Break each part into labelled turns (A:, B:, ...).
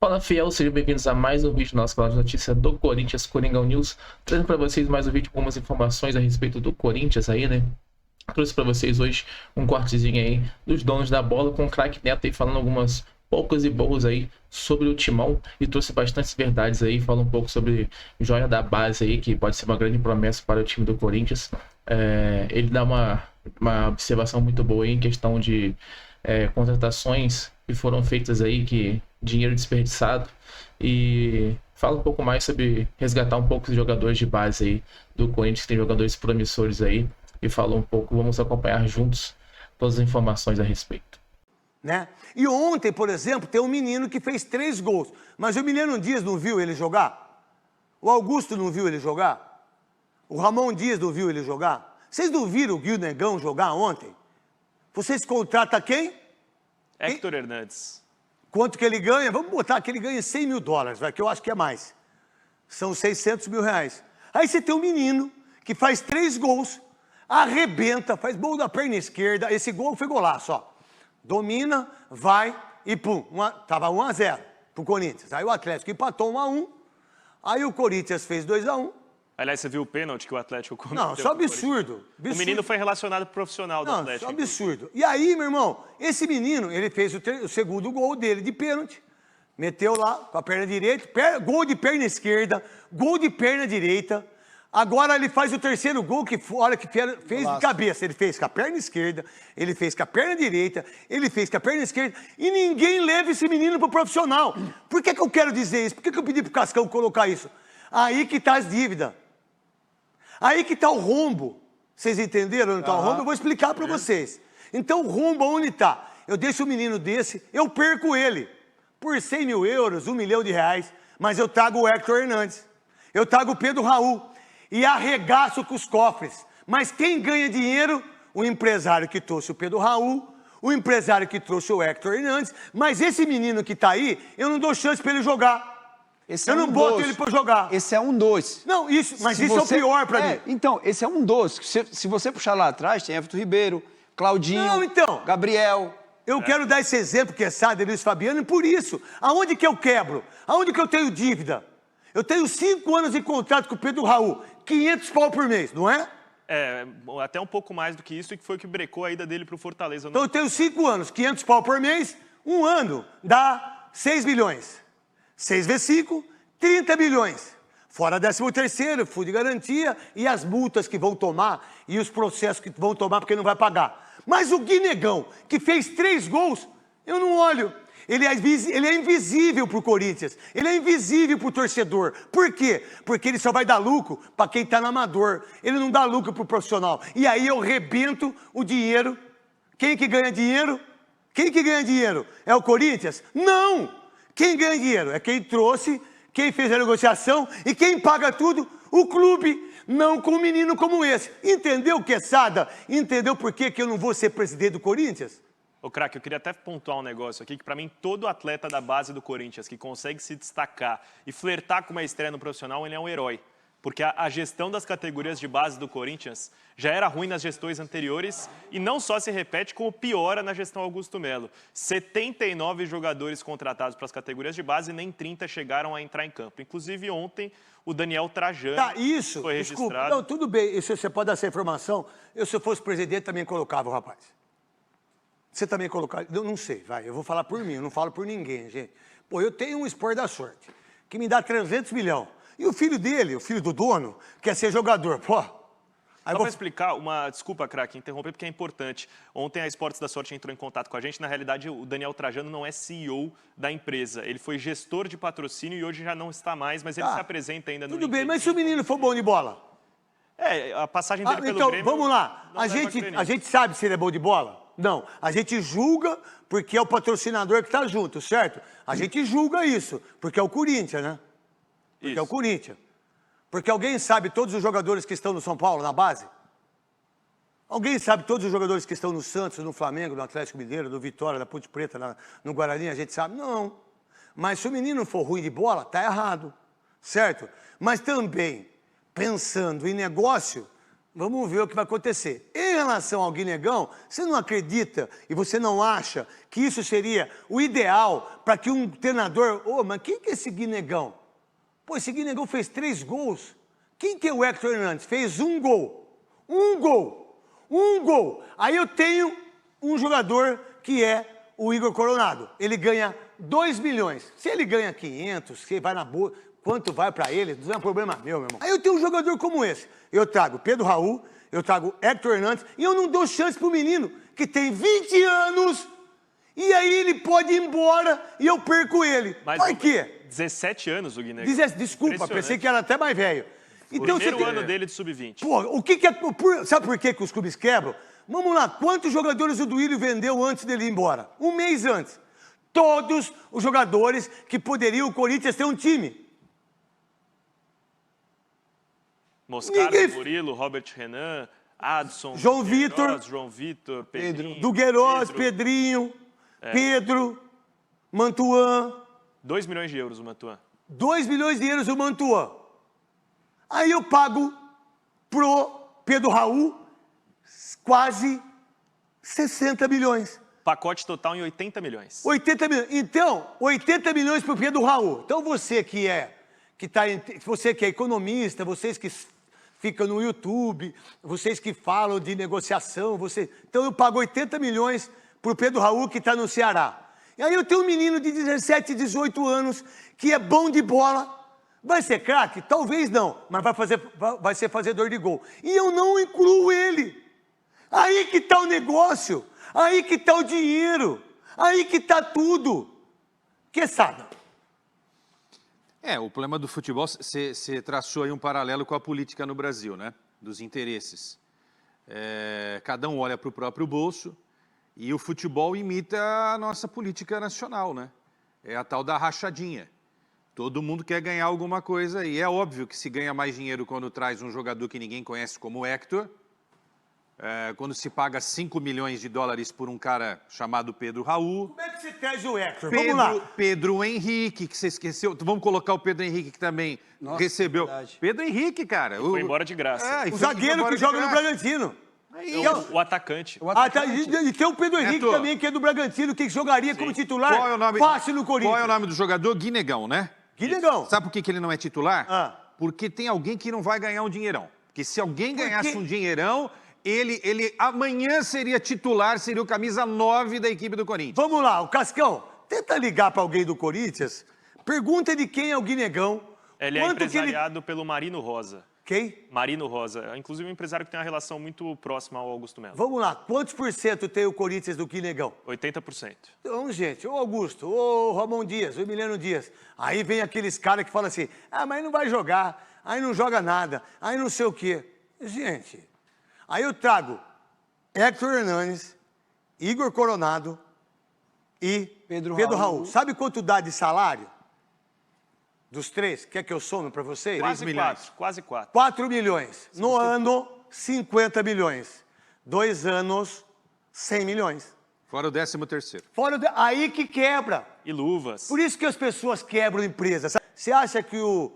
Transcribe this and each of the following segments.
A: Fala fiel, sejam bem-vindos a mais um vídeo do nosso canal de notícias do Corinthians, Coringão News, trazendo para vocês mais um vídeo com algumas informações a respeito do Corinthians aí, né? Trouxe para vocês hoje um cortezinho aí dos donos da bola com o craque Neto aí falando algumas poucas e boas aí sobre o Timão e trouxe bastantes verdades aí, fala um pouco sobre joia da base aí, que pode ser uma grande promessa para o time do Corinthians. Ele dá uma observação muito boa aí em questão de contratações que foram feitas aí, que dinheiro desperdiçado, e fala um pouco mais sobre resgatar um pouco os jogadores de base aí do Corinthians, que tem jogadores promissores aí, e fala um pouco, vamos acompanhar juntos todas as informações a respeito.
B: Né? E ontem, por exemplo, tem um menino que fez 3 gols, mas o Mileno Dias não viu ele jogar? O Augusto não viu ele jogar? O Ramon Dias não viu ele jogar? Vocês não viram o Gil Negão jogar ontem? Vocês contratam quem?
C: Héctor Hernandes.
B: Quanto que ele ganha? Vamos botar que ele ganha $100 mil, vai, que eu acho que é mais. São R$600 mil. Aí você tem um menino que faz 3 gols, arrebenta, faz gol da perna esquerda, esse gol foi golaço, ó. Domina, vai e pum, tava 1-0 pro Corinthians. Aí o Atlético empatou 1-1, aí o Corinthians fez 2-1.
C: Aliás, você viu o pênalti que o Atlético cometeu?
B: Não, isso é absurdo.
C: O menino foi relacionado pro profissional do Atlético.
B: Isso é absurdo. E aí, meu irmão, esse menino, ele fez o segundo gol dele de pênalti, meteu lá com a perna direita, gol de perna esquerda, gol de perna direita. Agora ele faz o terceiro gol, que olha que fez de cabeça. Ele fez com a perna esquerda, ele fez com a perna direita, ele fez com a perna esquerda, e ninguém leva esse menino pro profissional. Por que eu quero dizer isso? Por que eu pedi pro Cascão colocar isso? Aí que tá as dívidas. Aí que tá o rombo. Vocês entenderam onde tá o rombo? Eu vou explicar para vocês. Então o rombo onde tá? Eu deixo um menino desse, eu perco ele. Por €100 mil, R$1 milhão, mas eu trago o Héctor Hernandes. Eu trago o Pedro Raul. E arregaço com os cofres. Mas quem ganha dinheiro? O empresário que trouxe o Pedro Raul, o empresário que trouxe o Héctor Hernandes. Mas esse menino que tá aí, eu não dou chance para ele jogar. Eu não boto ele para jogar.
D: Esse é um dos.
B: Não, isso, mas isso é o pior para mim.
D: Então, esse é um dos. Se você puxar lá atrás, tem Everton Ribeiro, Claudinho, Gabriel.
B: Eu quero dar esse exemplo, que é Sada, Luiz Fabiano, e por isso, aonde que eu quebro? Aonde que eu tenho dívida? Eu tenho 5 anos de contrato com o Pedro Raul, 500 pau por mês, não é?
C: Até um pouco mais do que isso, e que foi o que brecou a ida dele pro Fortaleza.
B: Então eu tenho 5 anos, 500 pau por mês, 1 ano dá 6 milhões. 6 vezes 5, 30 milhões. Fora 13º, fundo de garantia e as multas que vão tomar e os processos que vão tomar porque não vai pagar. Mas o Guinegão, que fez 3 gols, eu não olho. Ele é invisível para o Corinthians, ele é invisível para o torcedor. Por quê? Porque ele só vai dar lucro para quem está no amador, ele não dá lucro para o profissional. E aí eu rebento o dinheiro. Quem que ganha dinheiro? Quem que ganha dinheiro? É o Corinthians? Não! Quem ganha dinheiro? É quem trouxe, quem fez a negociação e quem paga tudo? O clube, não com um menino como esse. Entendeu, Quesada? Entendeu por que eu não vou ser presidente do Corinthians?
C: Ô, craque, eu queria até pontuar um negócio aqui, que pra mim todo atleta da base do Corinthians que consegue se destacar e flertar com uma estreia no profissional, ele é um herói. Porque a gestão das categorias de base do Corinthians já era ruim nas gestões anteriores e não só se repete, como piora na gestão Augusto Melo. 79 jogadores contratados para as categorias de base e nem 30 chegaram a entrar em campo. Inclusive ontem o Daniel Trajano foi registrado.
B: Desculpa, não, tudo bem, isso você pode dar essa informação. Eu, se eu fosse presidente, também colocava o rapaz. Você também colocar? Eu não sei, vai, eu vou falar por mim, eu não falo por ninguém, gente. Pô, eu tenho um Sport da Sorte, que me dá 300 milhões. E o filho dele, o filho do dono, quer ser jogador, pô.
C: Só para explicar, desculpa, craque, interromper, porque é importante. Ontem a Esportes da Sorte entrou em contato com a gente. Na realidade, o Daniel Trajano não é CEO da empresa. Ele foi gestor de patrocínio e hoje já não está mais, mas ele se apresenta ainda no
B: Tudo bem, mas se o menino for bom de bola?
C: A passagem dele pelo
B: então,
C: Grêmio...
B: vamos lá. A gente sabe se ele é bom de bola? Não. A gente julga porque é o patrocinador que está junto, certo? A gente julga isso, porque é o Corinthians, né? Porque é o Corinthians. Porque alguém sabe todos os jogadores que estão no São Paulo, na base? Alguém sabe todos os jogadores que estão no Santos, no Flamengo, no Atlético Mineiro, no Vitória, na Ponte Preta, no Guarani, a gente sabe? Não. Mas se o menino for ruim de bola, tá errado, certo? Mas também, pensando em negócio, vamos ver o que vai acontecer. relação ao Guinegão, você não acredita e você não acha que isso seria o ideal para que um treinador... mas quem que é esse Guinegão? Pô, esse Guinegão fez 3 gols. Quem que é o Hector Hernandes? Fez 1 gol. 1 gol. 1 gol. Aí eu tenho um jogador que é o Igor Coronado. Ele ganha 2 milhões. Se ele ganha 500, se vai na boa, quanto vai para ele, não é problema meu, meu irmão. Aí eu tenho um jogador como esse. Eu trago Pedro Raul, eu trago Hector Hernandes e eu não dou chance pro menino que tem 20 anos e aí ele pode ir embora e eu perco ele.
C: Mas
B: por quê?
C: 17 anos o Guinegão.
B: Desculpa, pensei que era até mais velho. Então,
C: o primeiro ano dele de sub-20.
B: Pô, o que é... Sabe por que os clubes quebram? Vamos lá, quantos jogadores o Duílio vendeu antes dele ir embora? 1 mês antes. Todos os jogadores que poderiam o Corinthians ter um time.
C: Moscardo, Murilo, Robert Renan, Adson,
B: João Vitor,
C: Pedrinho,
B: Dugueiroz, Pedrinho, Pedro, Mantuan.
C: 2 milhões de euros o Mantuan.
B: 2 milhões de euros o Mantuan. Aí eu pago pro Pedro Raul quase 60 milhões.
C: Pacote total em 80 milhões.
B: 80 milhões. Então, 80 milhões pro Pedro Raul. Então você você que é economista, vocês que ficam no YouTube, vocês que falam de negociação, então eu pago 80 milhões pro Pedro Raul que está no Ceará. E aí eu tenho um menino de 17, 18 anos que é bom de bola. Vai ser craque? Talvez não, mas vai ser fazedor de gol. E eu não incluo ele. Aí que está o negócio, aí que está o dinheiro, aí que está tudo. Quesada.
E: O problema do futebol, você traçou aí um paralelo com a política no Brasil, né? Dos interesses. Cada um olha para o próprio bolso e o futebol imita a nossa política nacional, né? É a tal da rachadinha. Todo mundo quer ganhar alguma coisa e é óbvio que se ganha mais dinheiro quando traz um jogador que ninguém conhece como o Hector, quando se paga 5 milhões de dólares por um cara chamado Pedro Raul.
B: Como é que você traz o Hector? Vamos lá.
E: Pedro Henrique, que você esqueceu. Vamos colocar o Pedro Henrique que também recebeu.
D: Verdade.
E: Pedro Henrique, cara.
C: Foi embora de graça.
B: O zagueiro que joga no Bragantino.
C: O atacante.
B: E tem o Pedro Henrique também, que é do Bragantino, que jogaria como titular fácil no Corinthians.
E: Qual é o nome do jogador? Guinegão, né?
B: Guinegão.
E: Sabe por que ele não é titular? Porque tem alguém que não vai ganhar um dinheirão. Porque se alguém ganhasse um dinheirão, ele amanhã seria titular, seria o camisa 9 da equipe do Corinthians.
B: Vamos lá, o Cascão, tenta ligar para alguém do Corinthians, pergunta de quem é o Guinegão.
C: Ele é empresariado pelo Marino Rosa.
B: Quem?
C: Marino Rosa, inclusive um empresário que tem uma relação muito próxima ao Augusto Melo.
B: Vamos lá, quantos % tem o Corinthians do Guinegão?
C: 80%.
B: Então, gente, ô Augusto, ô Ramon Dias, ô Emiliano Dias, aí vem aqueles caras que falam assim, mas não vai jogar, aí não joga nada, aí não sei o quê. Gente, aí eu trago Hector Hernandes, Igor Coronado e Pedro Raul. Sabe quanto dá de salário? Dos 3, quer que eu some para vocês?
C: Quase 4.
B: 4 milhões. No ano, 50 milhões. 2 anos, 100 milhões.
E: Fora o 13º.
B: Aí que quebra.
C: E luvas.
B: Por isso que as pessoas quebram empresas. Você acha que o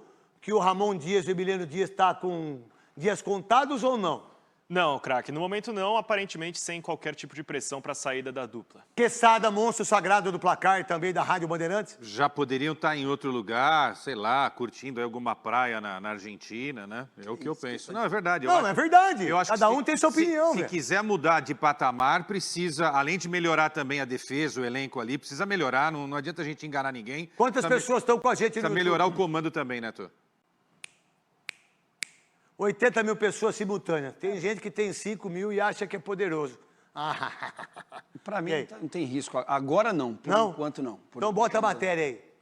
B: Ramon Dias e o Emiliano Dias está com dias contados ou não?
C: Não, craque. No momento não, aparentemente sem qualquer tipo de pressão para a saída da dupla.
B: Quesada, monstro sagrado do placar também da Rádio Bandeirantes?
E: Já poderiam estar em outro lugar, sei lá, curtindo alguma praia na Argentina, né? É o que eu penso. Não, é verdade.
B: É verdade.
E: Eu acho
B: Cada um tem sua opinião.
E: Se quiser mudar de patamar, precisa, além de melhorar também a defesa, o elenco ali, precisa melhorar, não adianta a gente enganar ninguém.
B: Quantas pessoas estão com a gente no
E: Precisa melhorar o comando também, né, Tô?
B: 80 mil pessoas simultâneas. Tem gente que tem 5 mil e acha que é poderoso.
D: Para mim não tem risco. Agora não. Por enquanto não.
B: Então bota a matéria aí.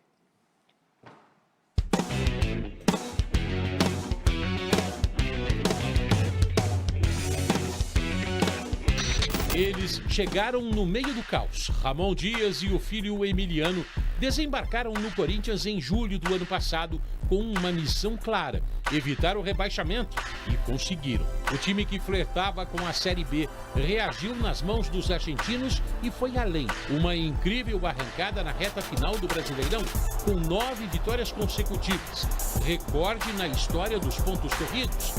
F: Eles chegaram no meio do caos. Ramon Dias e o filho Emiliano desembarcaram no Corinthians em julho do ano passado com uma missão clara: evitar o rebaixamento. E conseguiram. O time que flertava com a Série B reagiu nas mãos dos argentinos e foi além. Uma incrível arrancada na reta final do Brasileirão, com 9 vitórias consecutivas. Recorde na história dos pontos corridos.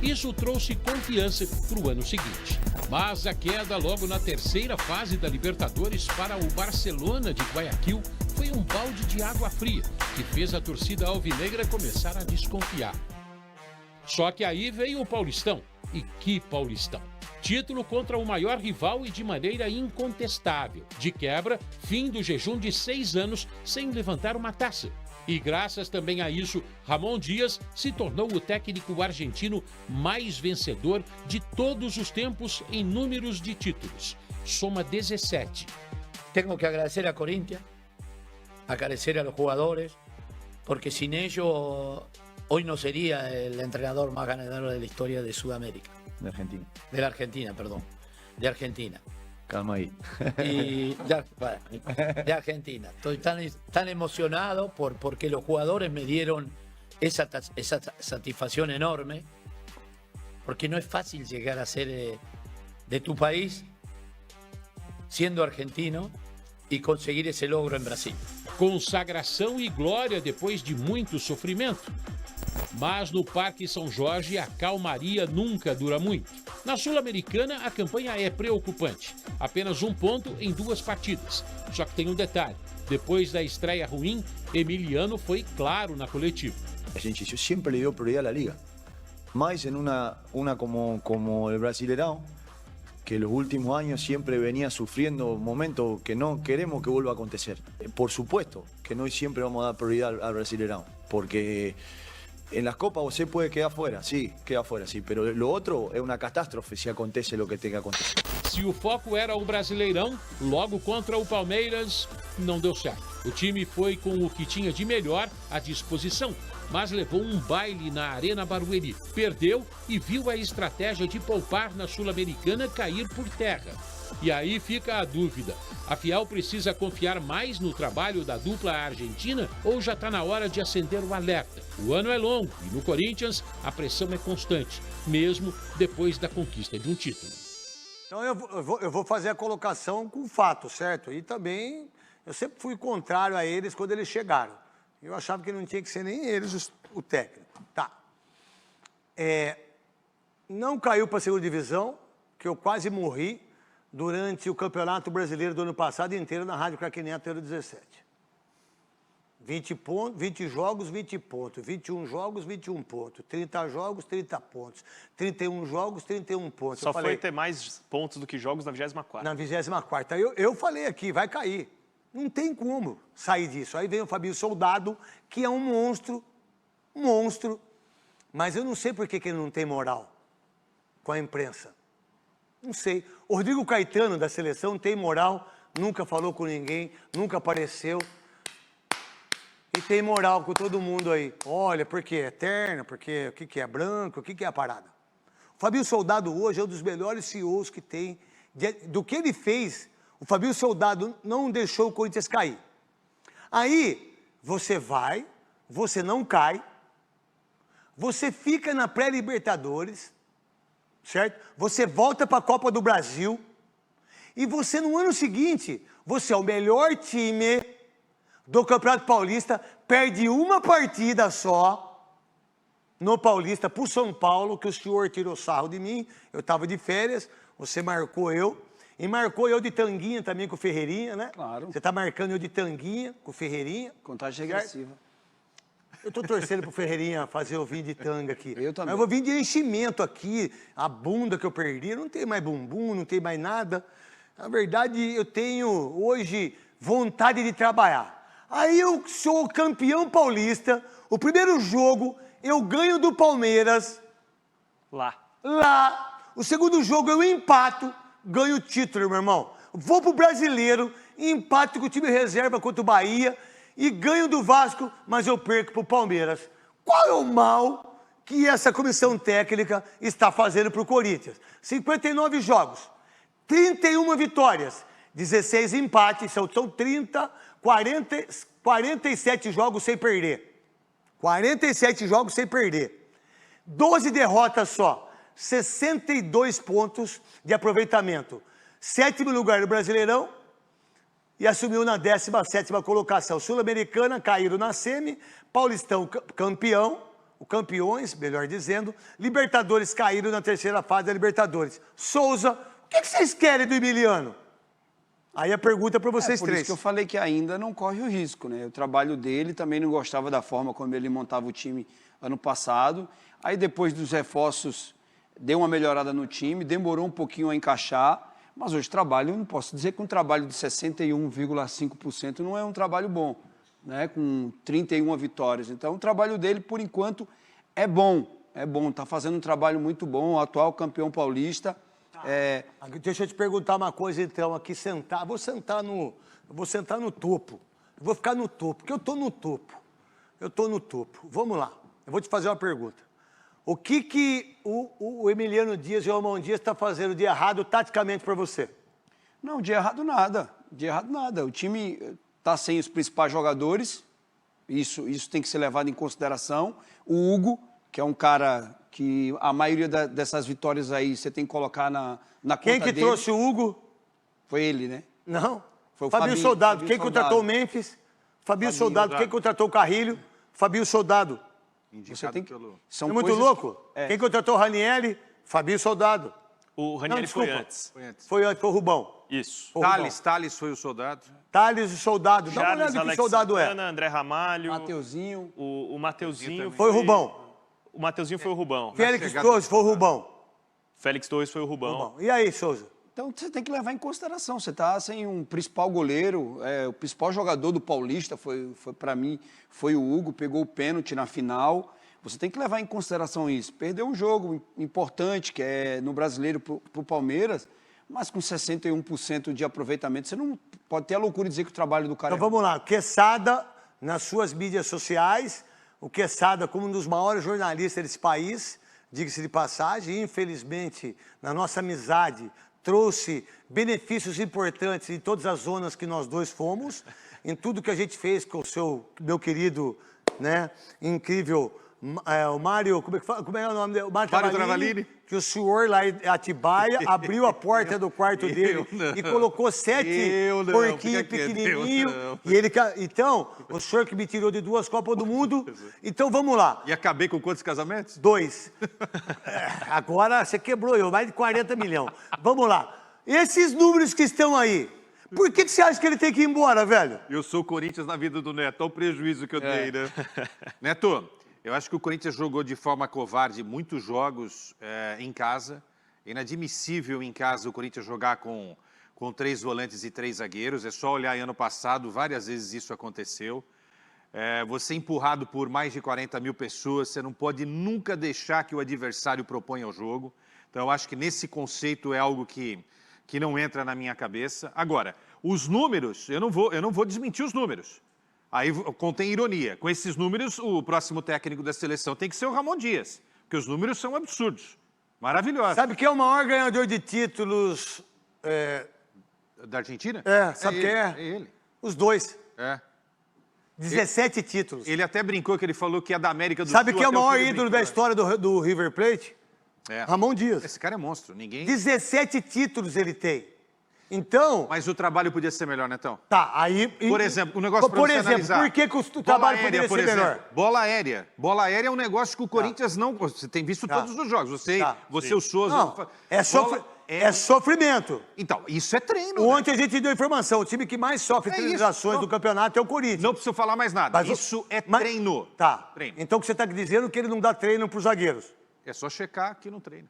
F: Isso trouxe confiança para o ano seguinte. Mas a queda logo na terceira fase da Libertadores para o Barcelona de Guayaquil foi um balde de água fria que fez a torcida alvinegra começar a desconfiar. Só que aí veio o Paulistão. E que Paulistão! Título contra o maior rival e de maneira incontestável. De quebra, fim do jejum de 6 anos sem levantar uma taça. E graças também a isso, Ramon Díaz se tornou o técnico argentino mais vencedor de todos os tempos em números de títulos. Soma 17.
G: Tengo que agradecer a Corinthians, agradecer a los jugadores, porque sin ellos hoy no sería el entrenador más ganador de la historia de Sudamérica.
H: De Argentina.
G: De la Argentina, perdón. De Argentina.
H: Calma ahí.
G: Y de Argentina. Estoy tan emocionado porque los jugadores me dieron esa satisfacción enorme, porque no es fácil llegar a ser de tu país siendo argentino e conseguir esse logro em Brasil.
F: Consagração e glória depois de muito sofrimento. Mas no Parque São Jorge a calmaria nunca dura muito. Na Sul-Americana a campanha é preocupante. Apenas 1 ponto em 2 partidas. Só que tem um detalhe. Depois da estreia ruim, Emiliano foi claro na coletiva.
H: A gente sempre le dio prioridad a la liga. Más en una como el Brasileirão, que los últimos años siempre venía sufriendo momentos que no queremos que vuelva a acontecer. Por supuesto que no siempre vamos a dar prioridad al Brasileirão, porque en las copas usted puede quedar fuera, sí, pero lo otro es una catástrofe si acontece lo que tenga que acontecer.
F: Se o foco era o Brasileirão, logo contra o Palmeiras, não deu certo. O time foi com o que tinha de melhor à disposição, mas levou um baile na Arena Barueri. Perdeu e viu a estratégia de poupar na Sul-Americana cair por terra. E aí fica a dúvida. A Fiel precisa confiar mais no trabalho da dupla argentina ou já está na hora de acender o alerta? O ano é longo e no Corinthians a pressão é constante, mesmo depois da conquista de um título.
B: Então eu vou fazer a colocação com fato, certo? E também eu sempre fui contrário a eles quando eles chegaram. Eu achava que não tinha que ser nem eles o técnico. Tá. Não caiu para a segunda divisão, que eu quase morri durante o Campeonato Brasileiro do ano passado inteiro na Rádio Craque Neto 17. 20 jogos, 20 pontos. 21 jogos, 21 pontos. 30 jogos, 30 pontos. 31 jogos, 31 pontos.
C: Só foi ter mais pontos do que jogos na 24ª.
B: Na 24ª. Eu falei aqui, vai cair. Não tem como sair disso. Aí vem o Fabinho Soldado, que é um monstro. Mas eu não sei por que ele não tem moral com a imprensa. Não sei. O Rodrigo Caetano, da seleção, tem moral, nunca falou com ninguém, nunca apareceu. E tem moral com todo mundo aí. Olha, porque é eterno, porque o que é branco, o que é a parada. O Fabinho Soldado hoje é um dos melhores CEOs que tem. Do que ele fez, o Fabinho Soldado não deixou o Corinthians cair. Aí, você vai, você não cai, você fica na pré-Libertadores, certo? Você volta para a Copa do Brasil e você, no ano seguinte, você é o melhor time do Campeonato Paulista, perde uma partida só no Paulista para o São Paulo, que o senhor tirou sarro de mim, eu estava de férias, você marcou eu, e marcou eu de tanguinha também com o Ferreirinha, né?
D: Claro.
B: Você está marcando eu de tanguinha com o Ferreirinha.
D: Contagem regressiva.
B: Eu estou torcendo pro Ferreirinha fazer eu vir de tanga aqui.
D: Eu também.
B: Mas eu vou vir de enchimento aqui, a bunda que eu perdi, não tem mais bumbum, não tem mais nada. Na verdade, eu tenho hoje vontade de trabalhar. Aí eu sou campeão paulista, o primeiro jogo eu ganho do Palmeiras. Lá. O segundo jogo eu empato, ganho o título, meu irmão. Vou pro Brasileiro, empato com o time reserva contra o Bahia e ganho do Vasco, mas eu perco pro Palmeiras. Qual é o mal que essa comissão técnica está fazendo pro Corinthians? 59 jogos, 31 vitórias, 16 empates, são 47 jogos sem perder. 47 jogos sem perder. 12 derrotas só, 62 pontos de aproveitamento. 7º lugar no Brasileirão e assumiu na 17ª colocação. Sul-Americana, caíram na semi, Paulistão campeão, campeões, melhor dizendo. Libertadores caíram na terceira fase da Libertadores. Souza, o que vocês querem do Emiliano? Aí a pergunta para vocês
D: por
B: três.
D: Isso que eu falei que ainda não corre o risco, né? O trabalho dele também não gostava da forma como ele montava o time ano passado. Aí depois dos reforços deu uma melhorada no time, demorou um pouquinho a encaixar, mas hoje trabalho, não posso dizer que um trabalho de 61,5% não é um trabalho bom, né? Com 31 vitórias. Então o trabalho dele, por enquanto, é bom, está fazendo um trabalho muito bom, o atual campeão paulista.
B: Deixa eu te perguntar uma coisa, então, aqui vou sentar no topo, eu vou ficar no topo, porque eu estou no topo, vamos lá, eu vou te fazer uma pergunta. O que o Emiliano Dias e o Ramon Dias está fazendo de errado taticamente para você?
D: Não, de errado nada, o time está sem os principais jogadores, isso tem que ser levado em consideração. O Hugo, que é um cara que a maioria dessas vitórias aí você tem que colocar na conta
B: dele. Quem que trouxe o Hugo?
D: Foi ele, né?
B: Não.
D: Foi o
B: Fabinho Soldado. Quem contratou o Memphis? Fabinho Soldado. Quem contratou o Carrilho? Fabinho Soldado.
D: Você tem que...
B: É muito louco? Quem contratou o Ranieri? Fabinho Soldado.
C: O Ranieri foi antes.
B: Foi o Rubão.
C: Isso.
E: Thales foi o Soldado.
B: Thales e Soldado. Dá uma
C: Charles,
B: olhada que
C: Alex
B: Soldado
C: Santana,
B: é.
C: André Ramalho.
D: Mateuzinho.
C: O Mateuzinho
B: Foi o Rubão.
C: O Mateuzinho foi o Rubão.
B: Félix Torres foi o Rubão.
C: Félix Torres foi o Rubão.
B: E aí, Souza?
D: Então você tem que levar em consideração. Você está sem um principal goleiro, o principal jogador do Paulista foi para mim, foi o Hugo, pegou o pênalti na final. Você tem que levar em consideração isso. Perdeu um jogo importante, que é no Brasileiro para o Palmeiras, mas com 61% de aproveitamento, você não pode ter a loucura de dizer que o trabalho do cara
B: Então vamos lá, Quesada, nas suas mídias sociais, o Quesada como um dos maiores jornalistas desse país, diga-se de passagem, infelizmente, na nossa amizade, trouxe benefícios importantes em todas as zonas que nós dois fomos, em tudo que a gente fez com o meu querido, né, incrível, o Mário, como é o nome dele? Mário Travalini, que o senhor lá em Atibaia abriu a porta do quarto dele e colocou 7 porquinhos pequenininhos. Então, o senhor que me tirou de 2 Copas do Mundo, então vamos lá.
E: E acabei com quantos casamentos?
B: 2. Agora você quebrou eu, mais de 40 milhões. Vamos lá. Esses números que estão aí, por que você acha que ele tem que ir embora, velho?
E: Eu sou o Corinthians na vida do Neto, olha o prejuízo que eu dei, né? Neto, eu acho que o Corinthians jogou de forma covarde muitos jogos em casa. É inadmissível em casa o Corinthians jogar com 3 volantes e 3 zagueiros. É só olhar ano passado, várias vezes isso aconteceu. Você empurrado por mais de 40 mil pessoas, você não pode nunca deixar que o adversário proponha o jogo. Então eu acho que nesse conceito é algo que não entra na minha cabeça. Agora, os números, eu não vou desmentir os números. Aí contém ironia. Com esses números, o próximo técnico da seleção tem que ser o Ramon Dias, porque os números são absurdos. Maravilhosos.
B: Sabe quem é o maior ganhador de títulos?
E: Da Argentina?
B: Sabe quem é?
E: É ele.
B: Os dois. 17
E: ele,
B: títulos.
E: Ele até brincou que ele falou que é da América do
B: Sabe
E: Sul.
B: quem é o maior ídolo da história do River Plate? Ramon Dias.
E: Esse cara é monstro.
B: 17 títulos ele tem. Então...
E: Mas o trabalho podia ser melhor, Netão?
B: Tá, aí...
E: Por exemplo, o negócio para você analisar.
B: Por que o trabalho poderia ser melhor?
E: Bola aérea. Bola aérea é um negócio que o Corinthians não... Você tem visto todos os jogos. Você o Souza...
B: Não, é sofrimento.
E: Então, isso é treino.
B: Ontem a gente deu informação. O time que mais sofre finalizações do campeonato é o Corinthians.
E: Não preciso falar mais nada. Isso é treino.
B: Tá.
E: Treino.
B: Então o que você está dizendo é que ele não dá treino para os zagueiros.
E: É só checar aqui no treino.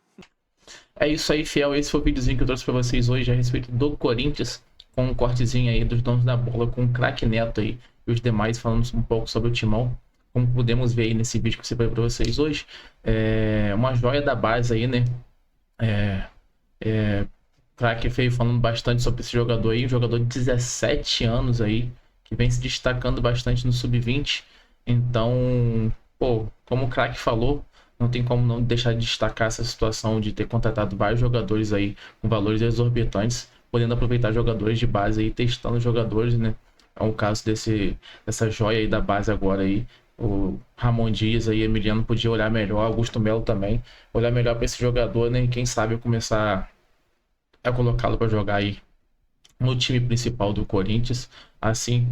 A: É isso aí, fiel. Esse foi o videozinho que eu trouxe pra vocês hoje a respeito do Corinthians, com um cortezinho aí dos donos da bola, com o craque Neto aí e os demais falando um pouco sobre o Timão. Como podemos ver aí nesse vídeo que eu separei pra vocês hoje, uma joia da base aí, né? Craque Feio falando bastante sobre esse jogador aí, um jogador de 17 anos aí, que vem se destacando bastante no Sub-20. Então, pô, como o craque falou, não tem como não deixar de destacar essa situação de ter contratado vários jogadores aí com valores exorbitantes, podendo aproveitar jogadores de base aí, testando jogadores, né? É um caso dessa joia aí da base agora aí. O Ramon Dias aí, Emiliano podia olhar melhor, Augusto Melo também, olhar melhor para esse jogador, né? E quem sabe começar a colocá-lo para jogar aí no time principal do Corinthians, assim,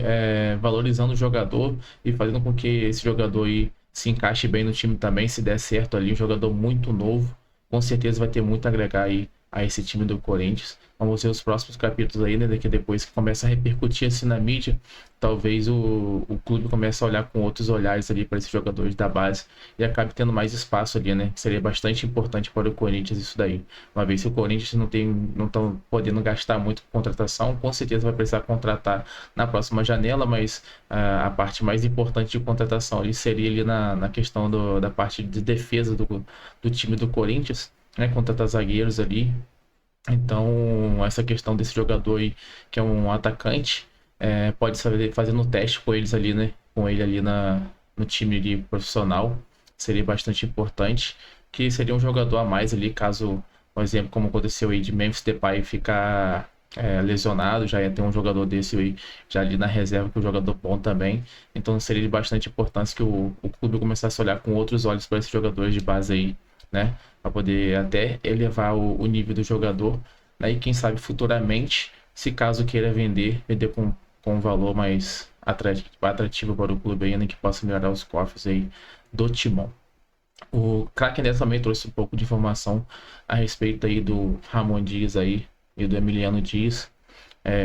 A: valorizando o jogador e fazendo com que esse jogador aí se encaixe bem no time também, se der certo ali, um jogador muito novo, com certeza vai ter muito a agregar aí a esse time do Corinthians. Vamos ver os próximos capítulos aí, né, que depois que começa a repercutir assim na mídia, talvez o clube comece a olhar com outros olhares ali para esses jogadores da base e acabe tendo mais espaço ali, né, que seria bastante importante para o Corinthians isso daí. Uma vez que o Corinthians não estão podendo gastar muito com contratação, com certeza vai precisar contratar na próxima janela, mas a parte mais importante de contratação ali seria ali na questão da parte de defesa do time do Corinthians, né, contratar zagueiros ali. Então, essa questão desse jogador aí, que é um atacante, pode saber fazendo um teste com eles ali, né? Com ele ali no time de profissional, seria bastante importante. Que seria um jogador a mais ali, caso, por exemplo, como aconteceu aí de Memphis Depay ficar lesionado, já ia ter um jogador desse aí, já ali na reserva, que é um jogador bom também. Então, seria de bastante importância que o clube começasse a olhar com outros olhos para esses jogadores de base aí, né? Para poder até elevar o nível do jogador, né? E quem sabe futuramente, se caso queira vender com um valor mais atrativo para o clube aí, né? Que possa melhorar os cofres aí do timão. O Craque Neto também trouxe um pouco de informação a respeito aí do Ramon Dias aí e do Emiliano Dias.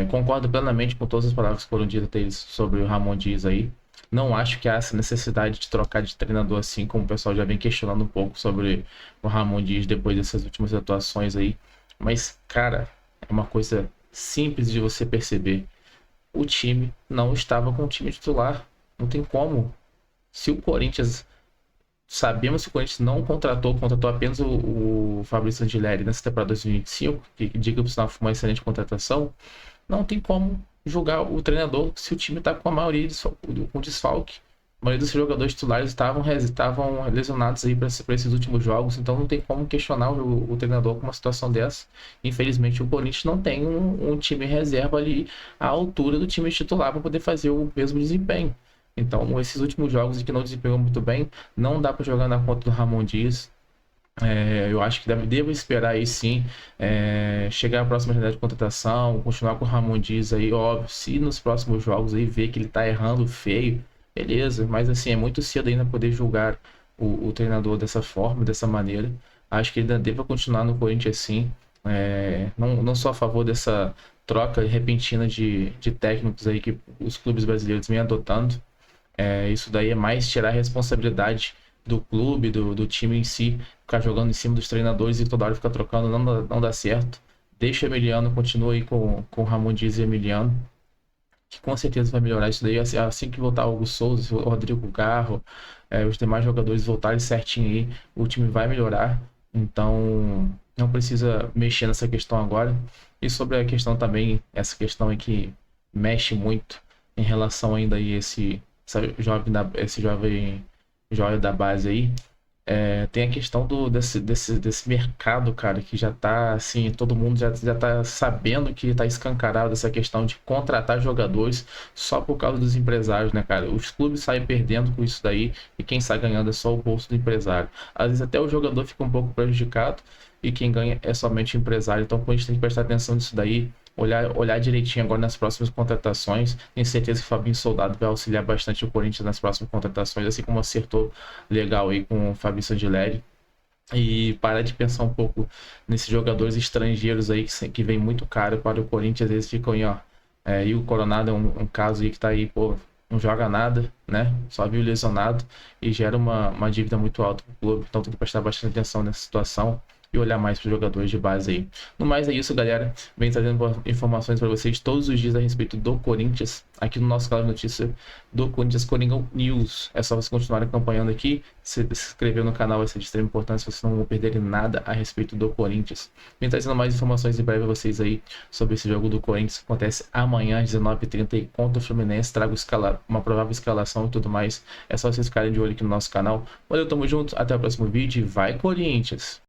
A: Concordo plenamente com todas as palavras que foram ditas sobre o Ramon Dias aí. Não acho que há essa necessidade de trocar de treinador assim, como o pessoal já vem questionando um pouco sobre o Ramon Dias depois dessas últimas atuações aí. Mas, cara, é uma coisa simples de você perceber. O time não estava com o time titular. Não tem como. Se o Corinthians... Sabemos que o Corinthians não contratou apenas o Fabrício Angileri nessa temporada 2025, que diga por sinal foi uma excelente contratação. Não tem como julgar o treinador se o time está com a maioria com desfalque. A maioria dos jogadores titulares estavam lesionados aí para esses últimos jogos, então não tem como questionar o treinador com uma situação dessa. Infelizmente o Corinthians não tem um time reserva ali à altura do time titular para poder fazer o mesmo desempenho. Então esses últimos jogos que não desempenhou muito bem, não dá para jogar na conta do Ramon Dias. Eu acho que devo esperar aí sim, chegar à próxima janela de contratação, continuar com o Ramon Dias aí, óbvio, se nos próximos jogos aí ver que ele tá errando feio, beleza, mas assim, é muito cedo ainda poder julgar o treinador dessa forma, dessa maneira. Acho que ele ainda deve continuar no Corinthians sim, não sou a favor dessa troca repentina de técnicos aí que os clubes brasileiros vêm adotando. Isso daí é mais tirar a responsabilidade do clube, do time em si, ficar jogando em cima dos treinadores e toda hora ficar trocando, não dá certo. Deixa o Emiliano, continua aí com o Ramon Dias e Emiliano, que com certeza vai melhorar isso daí. Assim que voltar o Hugo Souza, o Rodrigo Garro, os demais jogadores voltarem certinho aí, o time vai melhorar. Então não precisa mexer nessa questão agora. E sobre a questão também, essa questão aí que mexe muito em relação ainda a esse jovem joia da base aí, tem a questão desse mercado, cara, que já tá assim, todo mundo já tá sabendo que tá escancarado essa questão de contratar jogadores só por causa dos empresários, né, cara? Os clubes saem perdendo com isso daí e quem sai ganhando é só o bolso do empresário. Às vezes até o jogador fica um pouco prejudicado e quem ganha é somente o empresário. Então a gente tem que prestar atenção nisso daí, olhar direitinho agora nas próximas contratações. Tenho certeza que o Fabinho Soldado vai auxiliar bastante o Corinthians nas próximas contratações, assim como acertou legal aí com o Fabrício Angileri. E parar de pensar um pouco nesses jogadores estrangeiros aí que vem muito caro para o Corinthians. Às vezes ficam aí, ó. E o Coronado é um caso aí que tá aí, pô, não joga nada, né? Só viu lesionado e gera uma dívida muito alta pro clube. Então tem que prestar bastante atenção nessa situação e olhar mais para os jogadores de base aí. No mais é isso, galera. Vem trazendo informações para vocês todos os dias a respeito do Corinthians, aqui no nosso canal de notícia do Corinthians Coringão News. É só vocês continuarem acompanhando aqui, se inscrever no canal vai ser de extrema importância, vocês não vão perder nada a respeito do Corinthians. Vem trazendo mais informações em breve a vocês aí sobre esse jogo do Corinthians, que acontece amanhã às 19h30 contra o Fluminense. Trago uma provável escalação e tudo mais. É só vocês ficarem de olho aqui no nosso canal. Valeu, tamo junto, até o próximo vídeo e vai Corinthians!